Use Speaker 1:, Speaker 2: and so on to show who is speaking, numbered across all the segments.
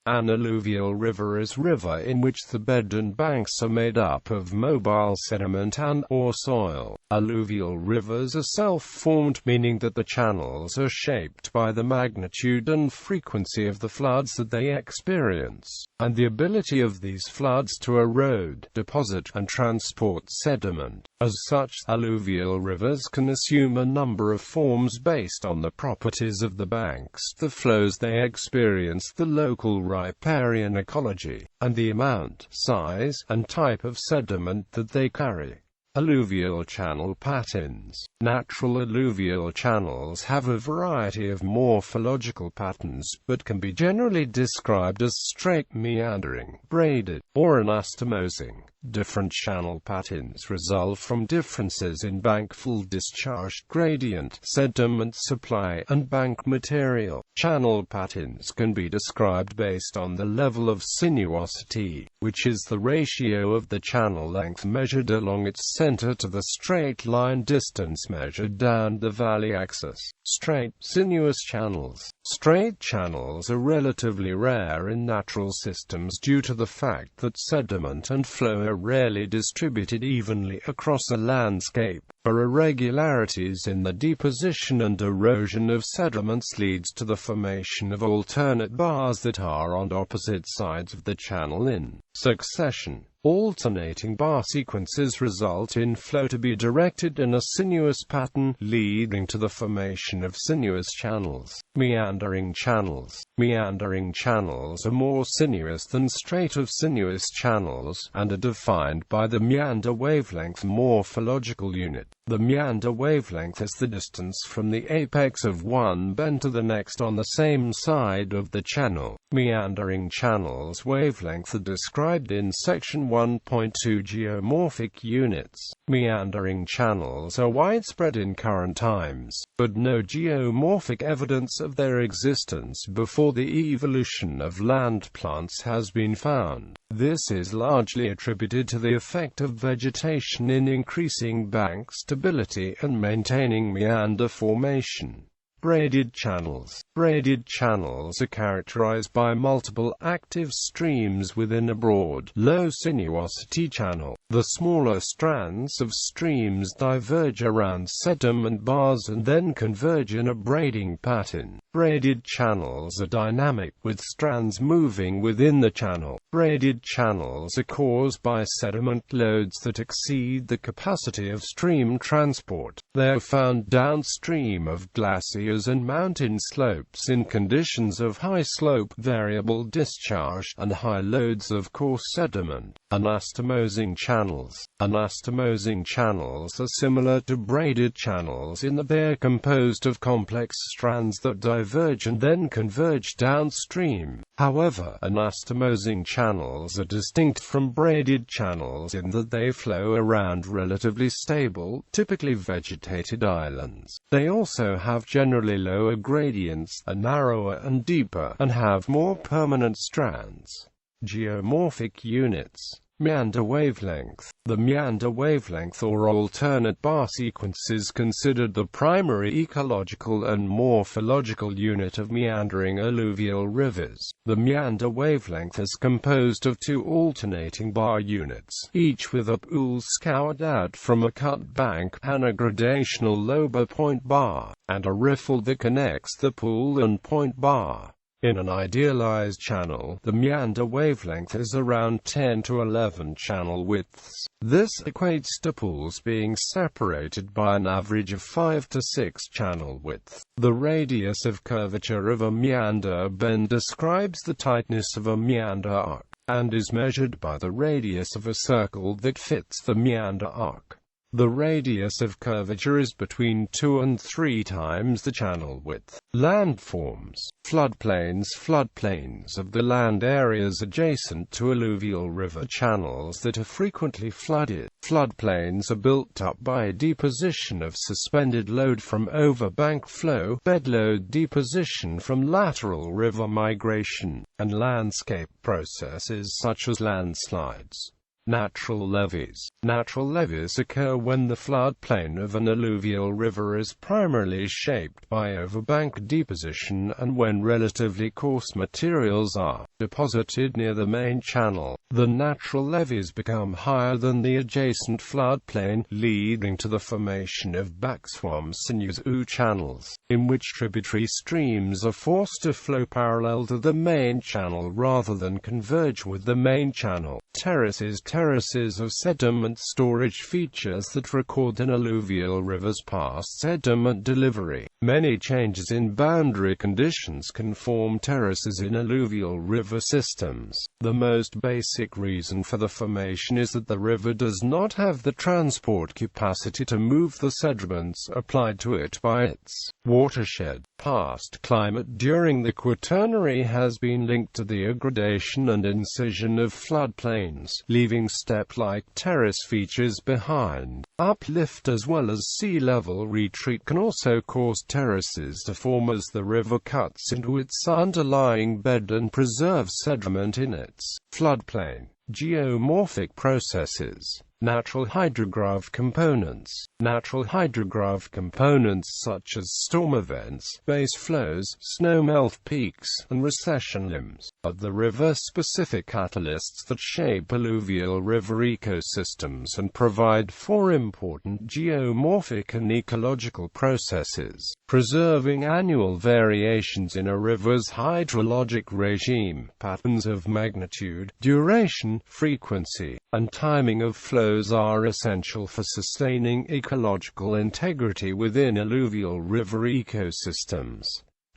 Speaker 1: An alluvial river is river in which the bed and banks are made up of mobile sediment and/or soil. Alluvial rivers are self-formed, meaning that the channels are shaped by the magnitude and frequency of the floods that they experience, and the ability of these floods to erode, deposit, and transport sediment. As such, alluvial rivers can assume a number of forms based on the properties of the banks, the flows they experience, the local riparian ecology, and the amount, size, and type of sediment that they carry. Alluvial channel patterns. Natural alluvial channels have a variety of morphological patterns, but can be generally described as straight, meandering, braided, or anastomosing. Different channel patterns result from differences in bankful discharge, gradient, sediment supply, and bank material. Channel patterns can be described based on the level of sinuosity, which is the ratio of the channel length measured along its center to the straight line distance measured down the valley axis. Straight, sinuous channels. Straight channels are relatively rare in natural systems due to the fact that sediment and flow are rarely distributed evenly across a landscape. Irregularities in the deposition and erosion of sediments leads to the formation of alternate bars that are on opposite sides of the channel in succession. Alternating bar sequences result in flow to be directed in a sinuous pattern, leading to the formation of sinuous channels. Meandering channels. Meandering channels are more sinuous than straight of sinuous channels, and are defined by the meander wavelength morphological unit. The meander wavelength is the distance from the apex of one bend to the next on the same side of the channel. Meandering channels wavelength are described in section 1.2 Geomorphic units. Meandering channels are widespread in current times, but no geomorphic evidence of their existence before the evolution of land plants has been found. This is largely attributed to the effect of vegetation in increasing bank stability and maintaining meander formation. Braided channels. Braided channels are characterized by multiple active streams within a broad, low sinuosity channel. The smaller strands of streams diverge around sediment bars and then converge in a braiding pattern. Braided channels are dynamic, with strands moving within the channel. Braided channels are caused by sediment loads that exceed the capacity of stream transport. They are found downstream of glaciers and mountain slopes in conditions of high slope, variable discharge, and high loads of coarse sediment. Anastomosing channels. Anastomosing channels are similar to braided channels in that they are composed of complex strands that diverge and then converge downstream. However, anastomosing channels are distinct from braided channels in that they flow around relatively stable, typically vegetated islands. They also have generally lower gradients, are narrower and deeper, and have more permanent strands. Geomorphic units. Meander wavelength. The meander wavelength or alternate bar sequence is considered the primary ecological and morphological unit of meandering alluvial rivers. The meander wavelength is composed of two alternating bar units, each with a pool scoured out from a cut bank, and a gradational lower point bar, and a riffle that connects the pool and point bar. In an idealized channel, the meander wavelength is around 10 to 11 channel widths. This equates to pools being separated by an average of 5 to 6 channel width. The radius of curvature of a meander bend describes the tightness of a meander arc, and is measured by the radius of a circle that fits the meander arc. The radius of curvature is between 2 and 3 times the channel width. Landforms. Floodplains. Floodplains of the land areas adjacent to alluvial river channels that are frequently flooded. Floodplains are built up by deposition of suspended load from overbank flow, bed load deposition from lateral river migration, and landscape processes such as landslides. Natural levees. Natural levees occur when the floodplain of an alluvial river is primarily shaped by overbank deposition and when relatively coarse materials are deposited near the main channel. The natural levees become higher than the adjacent floodplain, leading to the formation of backswamp sinuous channels, in which tributary streams are forced to flow parallel to the main channel rather than converge with the main channel. Terraces. Terraces are sediment storage features that record an alluvial river's past sediment delivery. Many changes in boundary conditions can form terraces in alluvial river systems. The most basic reason for the formation is that the river does not have the transport capacity to move the sediments applied to it by its watershed. Past climate during the Quaternary has been linked to the aggradation and incision of floodplains, leaving step-like terrace features behind. Uplift as well as sea level retreat can also cause terraces to form as the river cuts into its underlying bed and preserves sediment in its floodplain. Geomorphic processes. Natural hydrograph components. Natural hydrograph components such as storm events, base flows, snowmelt peaks, and recession limbs are the river-specific catalysts that shape alluvial river ecosystems and provide for important geomorphic and ecological processes, preserving annual variations in a river's hydrologic regime. Patterns of magnitude, duration, frequency, and timing of flows are essential for sustaining ecological integrity within alluvial river ecosystems.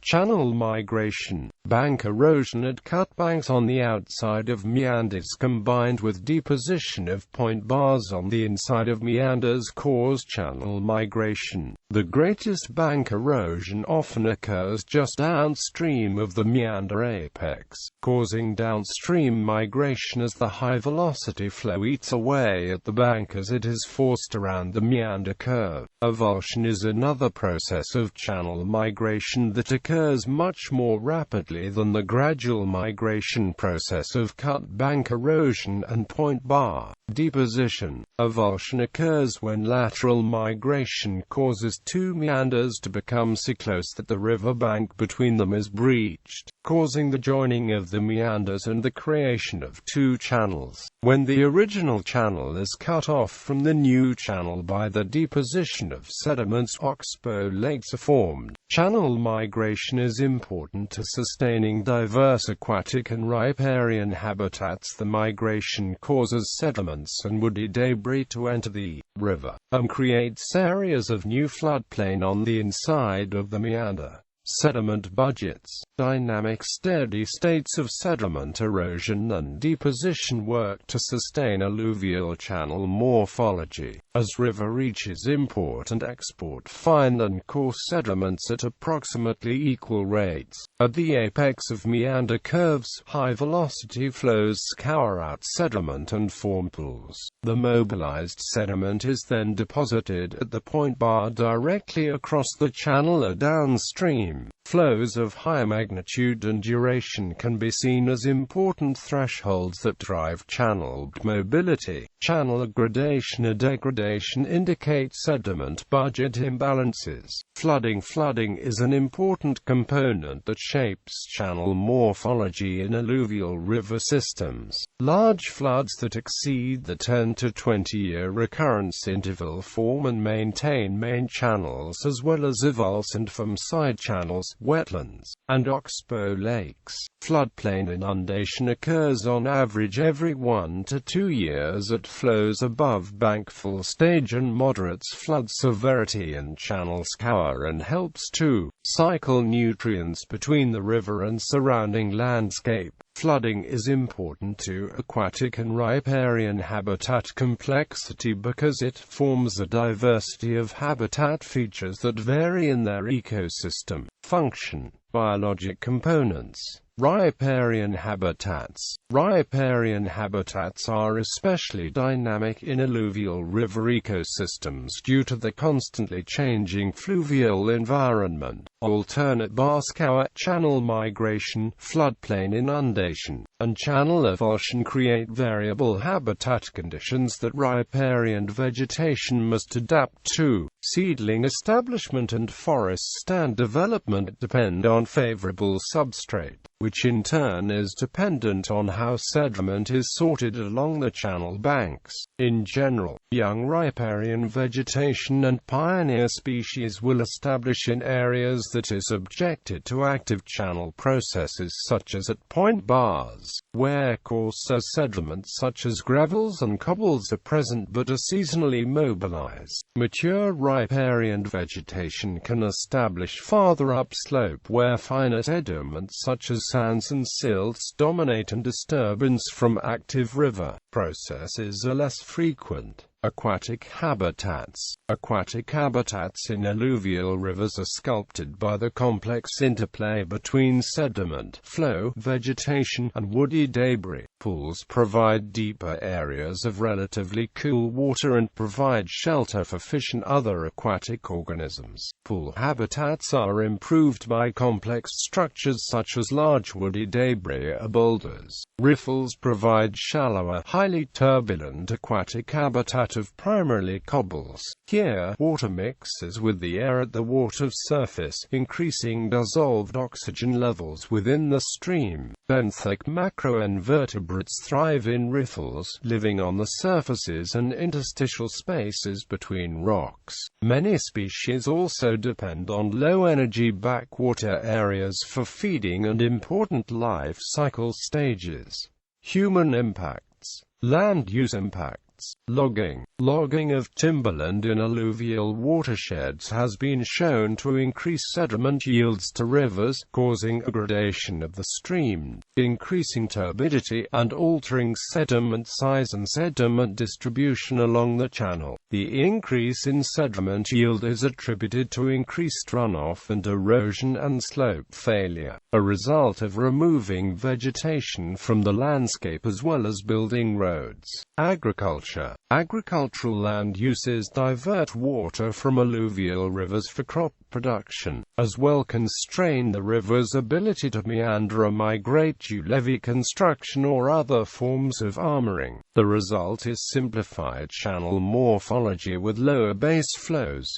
Speaker 1: Channel migration. Bank erosion at cut banks on the outside of meanders combined with deposition of point bars on the inside of meanders cause channel migration. The greatest bank erosion often occurs just downstream of the meander apex, causing downstream migration as the high-velocity flow eats away at the bank as it is forced around the meander curve. Avulsion is another process of channel migration that occurs much more rapidly than the gradual migration process of cut bank erosion and point bar deposition. Avulsion occurs when lateral migration causes two meanders to become so close that the river bank between them is breached, causing the joining of the meanders and the creation of two channels. When the original channel is cut off from the new channel by the deposition of sediments, oxbow lakes are formed. Channel migration is important to sustaining diverse aquatic and riparian habitats. The migration causes sediments and woody debris to enter the river, and creates areas of new floodplain on the inside of the meander. Sediment budgets. Dynamic steady states of sediment erosion and deposition work to sustain alluvial channel morphology. As river reaches import and export fine and coarse sediments at approximately equal rates. At the apex of meander curves, high-velocity flows scour out sediment and form pools. The mobilized sediment is then deposited at the point bar directly across the channel or downstream. Flows of high magnitude and duration can be seen as important thresholds that drive channel mobility. Channel aggradation or degradation indicates sediment budget imbalances. Flooding. Flooding is an important component that shapes channel morphology in alluvial river systems. Large floods that exceed the 10 to 20 year recurrence interval form and maintain main channels as well as avulse and from side channels, wetlands, and oxbow lakes. Floodplain inundation occurs on average every 1 to 2 years at flows above bank full stage and moderates flood severity and channel scour and helps to cycle nutrients between the river and surrounding landscape. Flooding is important to aquatic and riparian habitat complexity because it forms a diversity of habitat features that vary in their ecosystem function. Biologic components. Riparian habitats. Riparian habitats are especially dynamic in alluvial river ecosystems due to the constantly changing fluvial environment, alternate bar-scour channel migration, floodplain inundation, and channel avulsion create variable habitat conditions that riparian vegetation must adapt to. Seedling establishment and forest stand development depend on favorable substrate, which in turn is dependent on how sediment is sorted along the channel banks. In general, young riparian vegetation and pioneer species will establish in areas that is subjected to active channel processes such as at point bars, where coarser sediments such as gravels and cobbles are present but are seasonally mobilized. Mature riparian vegetation can establish farther upslope where finer sediments such as sands and silts dominate and disturbance from active river processes are less frequent. Aquatic habitats. Aquatic habitats in alluvial rivers are sculpted by the complex interplay between sediment, flow, vegetation, and woody debris. Pools provide deeper areas of relatively cool water and provide shelter for fish and other aquatic organisms. Pool habitats are improved by complex structures such as large woody debris or boulders. Riffles provide shallower, highly turbulent aquatic habitat of primarily cobbles. Here, water mixes with the air at the water surface, increasing dissolved oxygen levels within the stream. Benthic macroinvertebrates thrive in riffles, living on the surfaces and interstitial spaces between rocks. Many species also depend on low-energy backwater areas for feeding and important life cycle stages. Human impacts. Land use impacts. Logging. Logging of timberland in alluvial watersheds has been shown to increase sediment yields to rivers, causing aggradation of the stream, increasing turbidity, and altering sediment size and sediment distribution along the channel. The increase in sediment yield is attributed to increased runoff and erosion and slope failure, a result of removing vegetation from the landscape as well as building roads. Agriculture. Agricultural land uses divert water from alluvial rivers for crop production, as well constrain the river's ability to meander or migrate due to levee construction or other forms of armoring. The result is simplified channel morphology with lower base flows.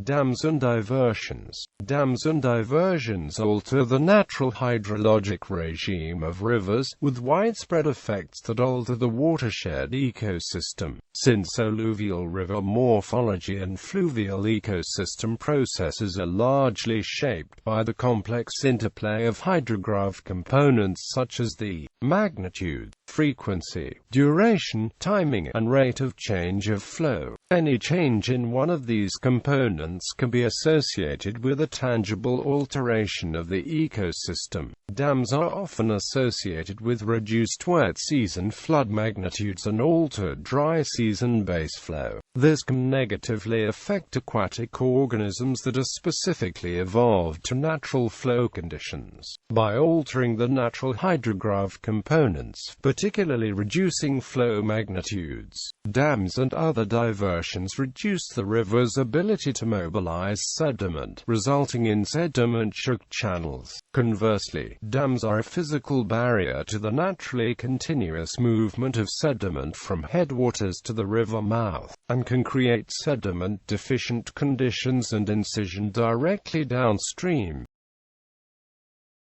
Speaker 1: Dams and diversions. Dams and diversions alter the natural hydrologic regime of rivers, with widespread effects that alter the watershed ecosystem. Since alluvial river morphology and fluvial ecosystem processes are largely shaped by the complex interplay of hydrograph components such as the magnitude, frequency, duration, timing, and rate of change of flow. Any change in one of these components can be associated with a tangible alteration of the ecosystem. Dams are often associated with reduced wet season flood magnitudes and altered dry season base flow. This can negatively affect aquatic organisms that are specifically evolved to natural flow conditions. By altering the natural hydrograph components, particularly reducing flow magnitudes, dams and other diversions reduce the river's ability to mobilize sediment, resulting in sediment-choked channels. Conversely, dams are a physical barrier to the naturally continuous movement of sediment from headwaters to the river mouth, and can create sediment-deficient conditions and incision directly downstream.